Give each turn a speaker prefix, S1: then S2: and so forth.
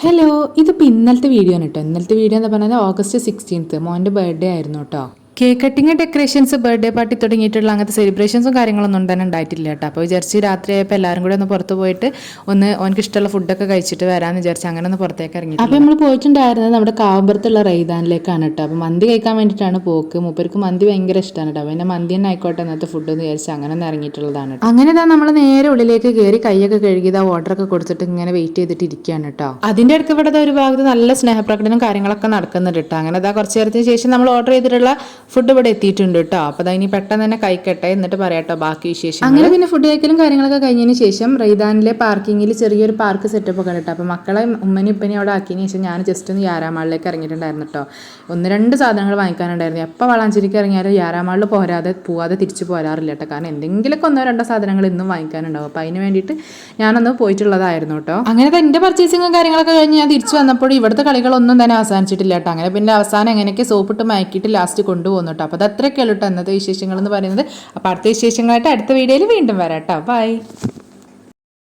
S1: Hello, ഇതിപ്പോൾ ഇന്നലത്തെ video ആണ് കേട്ടോ. ഇന്നലത്തെ വീഡിയോ എന്ന് പറഞ്ഞാൽ August 16 മോൻ്റെ ബർത്ത്ഡേ ആയിരുന്നു കേട്ടോ. Cake cutting, decorations, birthday party തുടങ്ങിയിട്ടുള്ള അങ്ങനത്തെ സെലിബ്രേഷൻസും കാര്യങ്ങളൊന്നും തന്നെ ഉണ്ടായിട്ടില്ല കേട്ടോ. അപ്പോൾ വിചാരിച്ച് രാത്രിയായപ്പോൾ എല്ലാവരും കൂടെ ഒന്ന് പുറത്ത് പോയിട്ട് ഓനക്ക് ഇഷ്ടമുള്ള ഫുഡൊക്കെ കഴിച്ചിട്ട് വരാമെന്ന് വിചാരിച്ച് അങ്ങനെ ഒന്ന് പുറത്തേക്ക് ഇറങ്ങി. അപ്പോൾ നമ്മൾ പോയിട്ടുണ്ടായിരുന്നത് നമ്മുടെ കാവമ്പുറത്തുള്ള റൈദാനിലേക്കാണ് കേട്ടോ. അപ്പോൾ മന്തി കഴിക്കാൻ വേണ്ടിയിട്ടാണ് പോക്ക്. മൂപ്പർക്ക് മന്തി ഭയങ്കര ഇഷ്ടമാണ് കേട്ടോ. അപ്പോൾ പിന്നെ മന്തി തന്നെ ആയിക്കോട്ടെ എന്നത്തെ ഫുഡ് എന്ന് വിചാരിച്ച് അങ്ങനെ ഒന്ന് ഇറങ്ങിയിട്ടുള്ളതാണ്. അങ്ങനെ തന്നെ നമ്മൾ നേരെ ഉള്ളിലേക്ക് കയറി കൈയൊക്കെ കഴുകിയത് ഓർഡറൊക്കെ കൊടുത്തിട്ട് ഇങ്ങനെ വെയിറ്റ് ചെയ്തിട്ട് ഇരിക്കുകയാണ് കേട്ടോ. അതിൻ്റെ അടുത്ത് ഇവിടെ ഒരു ഭാഗത്ത് നല്ല സ്നേഹപ്രകടനം കാര്യങ്ങളൊക്കെ നടക്കുന്നുണ്ട് കേട്ടോ. അങ്ങനെ കുറച്ച് നേരത്തിന് ശേഷം നമ്മൾ ഓർഡർ ചെയ്തിട്ടുള്ള ഫുഡ് ഇവിടെ എത്തിയിട്ടുണ്ട് കേട്ടോ. അപ്പോൾ ഇനി പെട്ടെന്ന് തന്നെ കഴിക്കട്ടെ എന്നിട്ട് പറയാട്ടോ ബാക്കി വിശേഷം. അങ്ങനെ പിന്നെ ഫുഡ് കഴിക്കലും കാര്യങ്ങളൊക്കെ കഴിഞ്ഞതിന് ശേഷം റൈദാനിലെ പാർക്കിങ്ങിൽ ചെറിയൊരു പാർക്ക് സെറ്റപ്പ് ഒക്കെ കേട്ടോ. അപ്പോൾ മക്കളെ ഉമ്മനും ഉപ്പനെയും അവിടെ ആക്കിയതിന് ശേഷം ഞാൻ ജസ്റ്റ് ഒന്ന് യാരാമാളിലേക്ക് ഇറങ്ങിയിട്ടുണ്ടായിരുന്നു കേട്ടോ. 1-2 സാധനങ്ങൾ വാങ്ങിക്കാനുണ്ടായിരുന്നു. എപ്പോൾ വളാഞ്ചേരിക്ക് ഇറങ്ങിയാലും യാരാമാളിൽ പോവാതെ തിരിച്ചു പോരാറില്ല കേട്ടോ. കാരണം എന്തെങ്കിലുമൊക്കെ 1-2 സാധനങ്ങൾ ഇന്നും വാങ്ങിക്കാനുണ്ടാവും. അപ്പോൾ അതിന് വേണ്ടിയിട്ട് ഞാനൊന്ന് പോയിട്ടുള്ളതായിരുന്നു കേട്ടോ. അങ്ങനെ എൻ്റെ പർച്ചേസിങ്ങും കാര്യങ്ങളൊക്കെ കഴിഞ്ഞ് ഞാൻ തിരിച്ചു വന്നപ്പോൾ ഇവിടുത്തെ കളികളൊന്നും തന്നെ അവസാനിച്ചിട്ടില്ല കേട്ടോ. അങ്ങനെ പിന്നെ അവസാനം എങ്ങനെയൊക്കെ സോപ്പിട്ട് മയക്കിയിട്ട് ലാസ്റ്റ് കൊണ്ടുപോകുന്നു കേട്ടോ. അപ്പോൾ അത് അത്രയൊക്കെ ഉള്ളൂ കേട്ടോ ഇന്നത്തെ വിശേഷങ്ങൾ എന്ന് പറയുന്നത്. അപ്പോൾ അടുത്ത വിശേഷങ്ങളായിട്ട് അടുത്ത വീഡിയോയിൽ വീണ്ടും വരാം കേട്ടോ. ബൈ.